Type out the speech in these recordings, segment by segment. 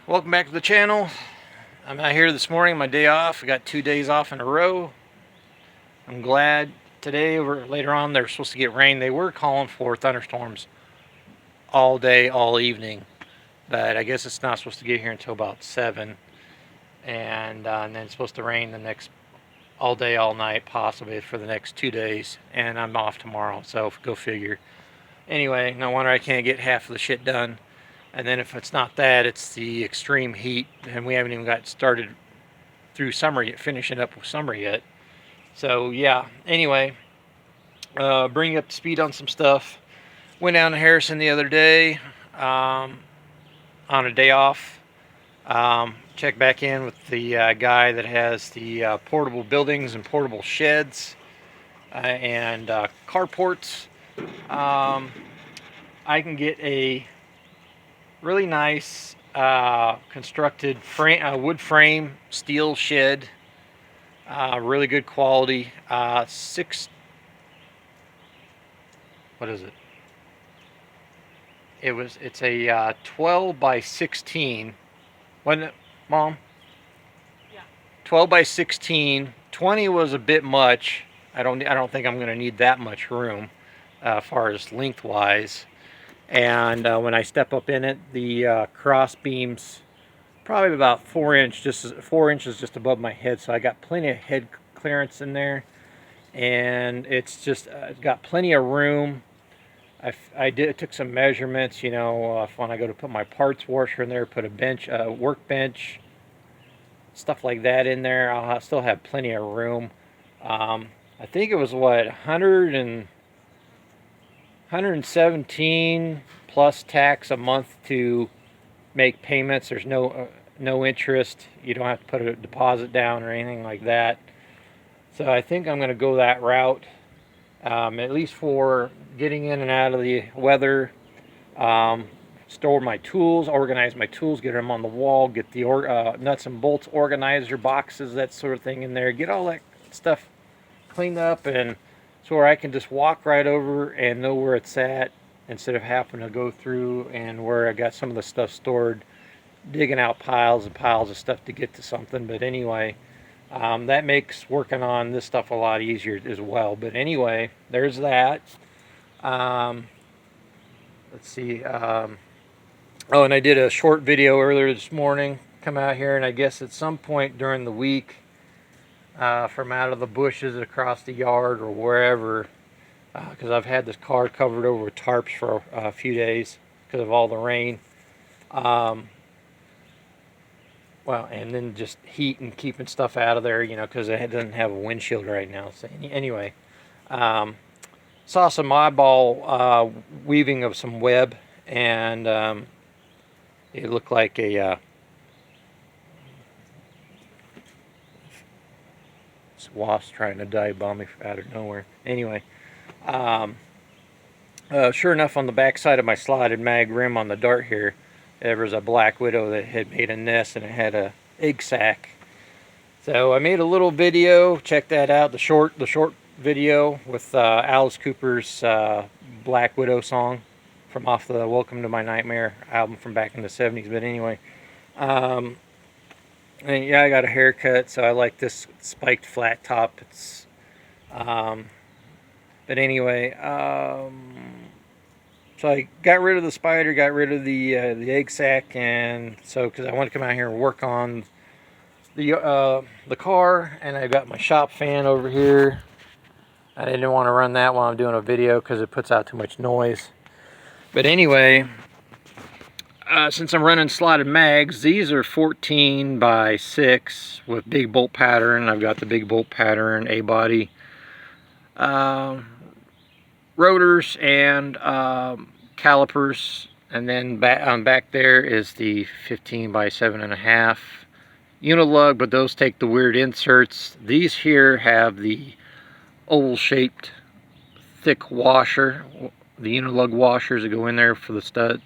Welcome back to the channel. I'm out here this morning, my day off. I got 2 days off in a row. I'm glad today or later on they're supposed to get rain. They were calling for thunderstorms all day, all evening, but I guess it's not supposed to get here until about 7, and then it's supposed to rain the next all day, all night, possibly for the next 2 days, and I'm off tomorrow, so go figure. Anyway, no wonder I can't get half of the shit done. And then if it's not that, it's the extreme heat, and we haven't even got started through summer yet, finishing up with summer yet. So yeah, anyway, bring you up to speed on some stuff. Went down to Harrison the other day on a day off. Checked back in with the guy that has the portable buildings and portable sheds and carports. I can get a really nice constructed wood frame steel shed, really good quality. What is it? It's a 12 by 16. Wasn't it, Mom? Yeah. 12 by 16. 20 was a bit much. I don't think I'm going to need that much room as far as lengthwise. And when I step up in it, the cross beams probably about 4 inches just above my head, so I got plenty of head clearance in there, and it's just got plenty of room. I took some measurements, you know, when I go to put my parts washer in there, put a bench, workbench, stuff like that in there. I'll still have plenty of room. I think it was what, 117 plus tax a month to make payments. There's no interest. You don't have to put a deposit down or anything like that. So I think I'm going to go that route, at least for getting in and out of the weather. Store my tools, organize my tools, get them on the wall, get the nuts and bolts organizer boxes, that sort of thing in there. Get all that stuff cleaned up, and so where I can just walk right over and know where it's at, instead of having to go through and where I got some of the stuff stored, digging out piles and piles of stuff to get to something. But anyway, that makes working on this stuff a lot easier as well. But anyway, there's that. Let's see. Oh, and I did a short video earlier this morning. Come out here, and I guess at some point during the week, from out of the bushes across the yard or wherever, because I've had this car covered over with tarps for a few days because of all the rain. Well, and then just heat and keeping stuff out of there, you know, because it doesn't have a windshield right now. So anyway, saw some eyeball weaving of some web, and it looked like a wasp trying to dive bomb me out of nowhere. Anyway, sure enough, on the back side of my slotted mag rim on the dart here, there was a black widow that had made a nest, and it had a egg sac. So I made a little video. Check that out, the short video with Alice Cooper's Black Widow song from off the Welcome to My Nightmare album from back in the 70s. But anyway, and yeah, I got a haircut, so I like this spiked flat top. It's but anyway, so I got rid of the spider, got rid of the egg sac, and so because I want to come out here and work on the car, and I got my shop fan over here. I didn't want to run that while I'm doing a video because it puts out too much noise. But anyway, since I'm running slotted mags, these are 14 by 6 with big bolt pattern. I've got the big bolt pattern Abody rotors and calipers, and then back there is the 15 by 7.5 unilug, but those take the weird inserts. These here have the oval shaped thick washer, the unilug washers that go in there for the studs.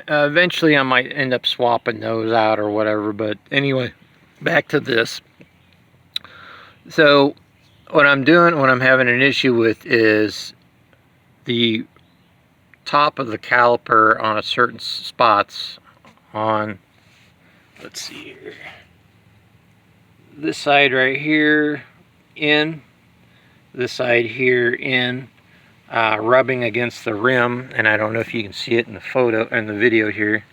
Eventually I might end up swapping those out or whatever, but anyway, back to this. So what I'm having an issue with is the top of the caliper on a certain spots on, let's see here, this side right here in, this side here in, rubbing against the rim, and I don't know if you can see it in the photo, in the video here,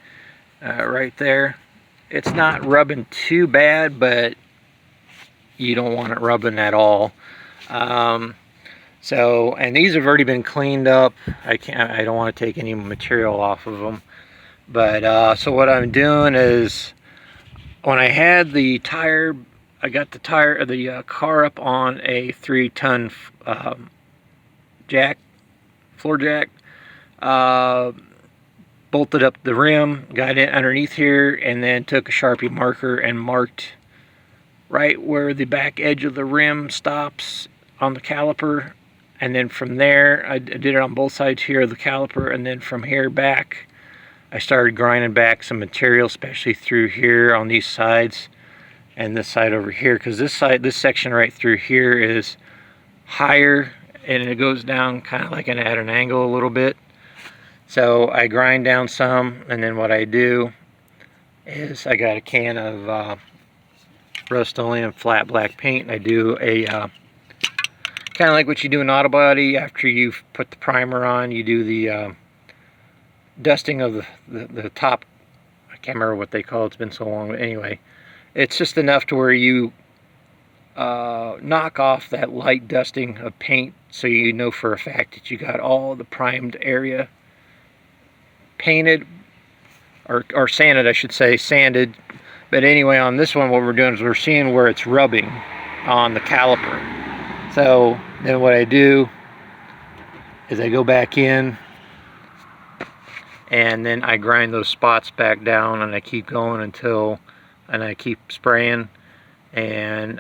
right there. It's not rubbing too bad, but you don't want it rubbing at all. So, and these have already been cleaned up. I don't want to take any material off of them. But so what I'm doing is, when I had the tire, I got the car up on a 3-ton floor jack, bolted up the rim, got it underneath here, and then took a Sharpie marker and marked right where the back edge of the rim stops on the caliper. And then from there, I did it on both sides here of the caliper, and then from here back, I started grinding back some material, especially through here on these sides and this side over here, because this section right through here is higher, and it goes down kind of like at an angle a little bit. So I grind down some, and then what I do is I got a can of Rust-Oleum flat black paint, and I do a kind of like what you do in auto body. After you've put the primer on, you do the dusting of the top. I can't remember what they call it, it's been so long, but anyway, it's just enough to where you knock off that light dusting of paint, so you know for a fact that you got all the primed area painted, or sanded, I should say, sanded. But anyway, on this one, what we're doing is we're seeing where it's rubbing on the caliper. So then what I do is I go back in, and then I grind those spots back down, and I keep going and I keep spraying, and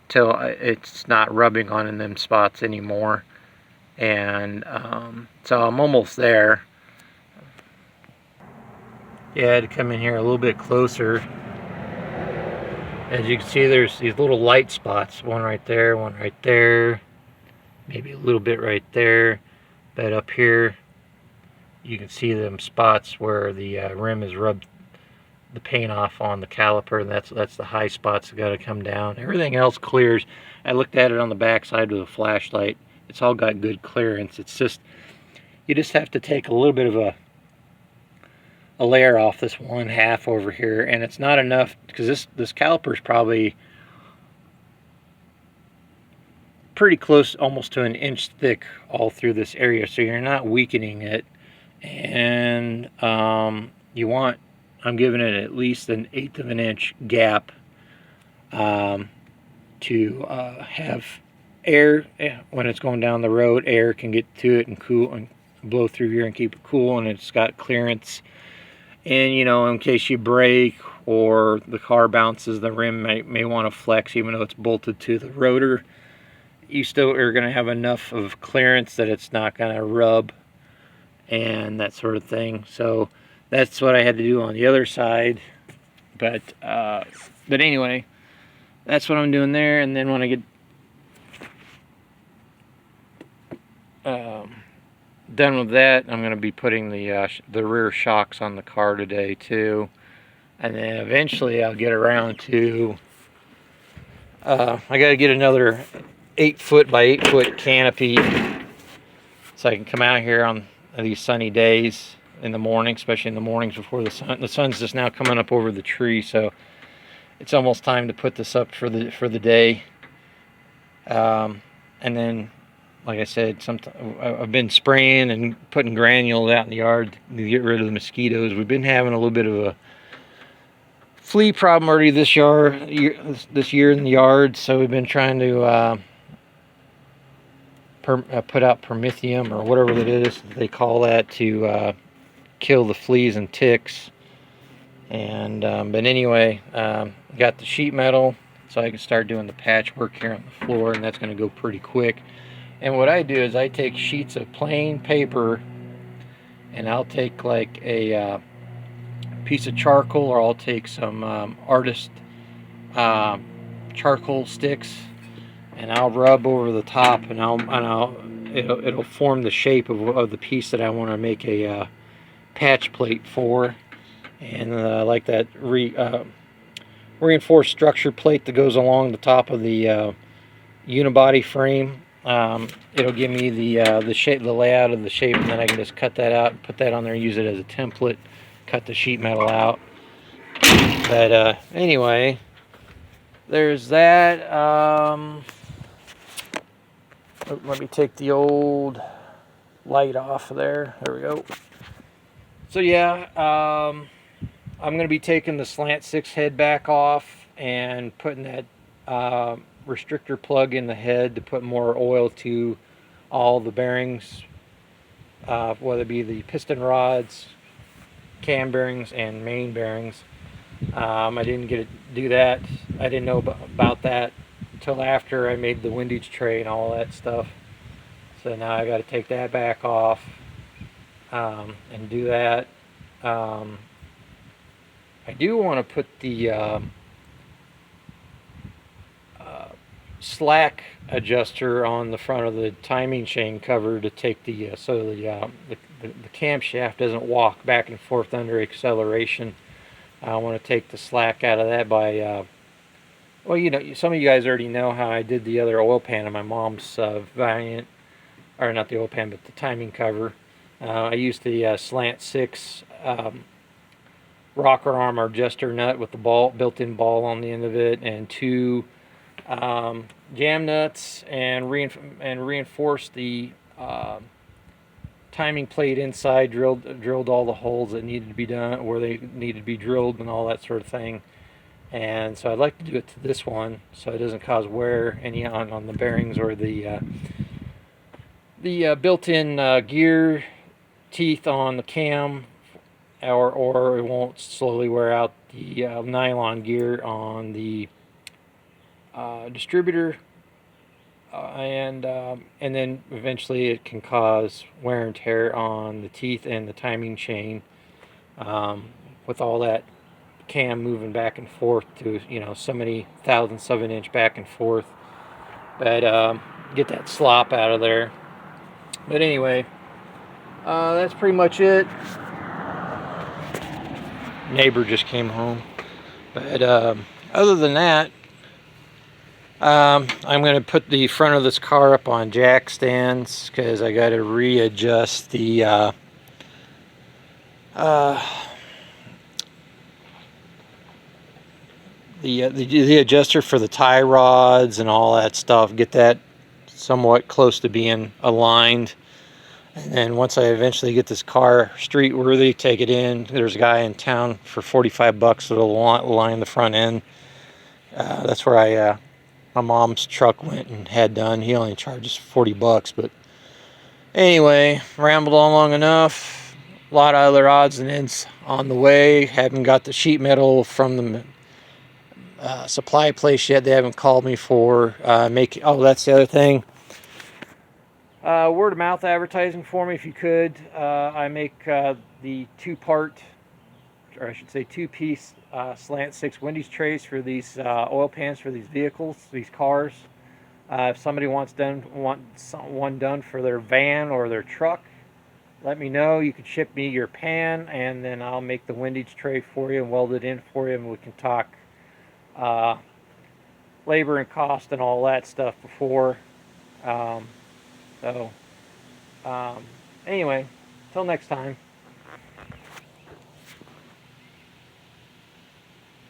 till it's not rubbing on in them spots anymore. And so I'm almost there. Yeah, I had to come in here a little bit closer. As you can see, there's these little light spots, one right there, maybe a little bit right there. But up here, you can see them spots where the rim has rubbed the paint off on the caliper, and that's the high spots that got to come down. Everything else clears. I looked at it on the back side with a flashlight. It's all got good clearance. It's just, you just have to take a little bit of a layer off this one half over here, and it's not enough, because this caliper is probably pretty close, almost to an inch thick all through this area, so you're not weakening it. And you want, I'm giving it at least an 1/8 of an inch gap to have air, when it's going down the road, air can get to it and cool and blow through here and keep it cool, and it's got clearance. And you know, in case you break or the car bounces, the rim may want to flex, even though it's bolted to the rotor. You still are going to have enough of clearance that it's not going to rub and that sort of thing. So that's what I had to do on the other side. But anyway, that's what I'm doing there. And then when I get done with that, I'm going to be putting the rear shocks on the car today too, and then eventually I'll get around to I got to get another 8-foot by 8-foot canopy, so I can come out here on these sunny days in the morning, especially in the mornings before the sun's just now coming up over the tree, so it's almost time to put this up for the day. And then, like I said, I've been spraying and putting granules out in the yard to get rid of the mosquitoes. We've been having a little bit of a flea problem already this year in the yard, so we've been trying to put out permethium, or whatever it is they call that, to kill the fleas and ticks. And but anyway, got the sheet metal, so I can start doing the patchwork here on the floor, and that's going to go pretty quick. And what I do is I take sheets of plain paper, and I'll take like a piece of charcoal, or I'll take some artist charcoal sticks, and I'll rub over the top, and I'll it'll form the shape of the piece that I want to make a patch plate for. And I like that reinforced structure plate that goes along the top of the unibody frame. It'll give me the shape, the layout of the shape, and then I can just cut that out and put that on there and use it as a template. Cut the sheet metal out. But anyway, there's that. Let me take the old light off of there. There we go. So yeah, I'm going to be taking the slant 6 head back off and putting that restrictor plug in the head to put more oil to all the bearings, whether it be the piston rods, cam bearings, and main bearings. I didn't get to do that. I didn't know about that until after I made the windage tray and all that stuff. So now I got to take that back off and do that. I do want to put the slack adjuster on the front of the timing chain cover to take the so the camshaft doesn't walk back and forth under acceleration. I want to take the slack out of that by well, you know, some of you guys already know how I did the other oil pan in my mom's Valiant, or not the oil pan, but the timing cover. I used the slant 6 rocker arm adjuster nut with the built-in ball on the end of it, and 2 jam nuts, and reinforced the timing plate inside. Drilled all the holes that needed to be done where they needed to be drilled and all that sort of thing. And so I'd like to do it to this one so it doesn't cause wear any on the bearings or the built-in gear teeth on the cam, or it won't slowly wear out the nylon gear on the distributor, and then eventually it can cause wear and tear on the teeth and the timing chain, with all that cam moving back and forth to, you know, so many thousandths of an inch back and forth. But get that slop out of there. But anyway, that's pretty much it. Neighbor just came home. But other than that, I'm going to put the front of this car up on jack stands because I got to readjust the the adjuster for the tie rods and all that stuff. Get that somewhat close to being aligned. And then once I eventually get this car street worthy, take it in. There's a guy in town for 45 bucks that'll line the front end. That's where my mom's truck went and had done. He only charges 40 bucks, but anyway, rambled on long enough. A lot of other odds and ends on the way. Haven't got the sheet metal from the supply place yet. They haven't called me for oh, that's the other thing. Word of mouth advertising for me if you could. I make the 2-part, or I should say 2-piece slant 6 windage trays for these oil pans for these vehicles, these cars. If somebody wants one done for their van or their truck, let me know. You can ship me your pan, and then I'll make the windage tray for you and weld it in for you, and we can talk labor and cost and all that stuff before. Anyway, till next time.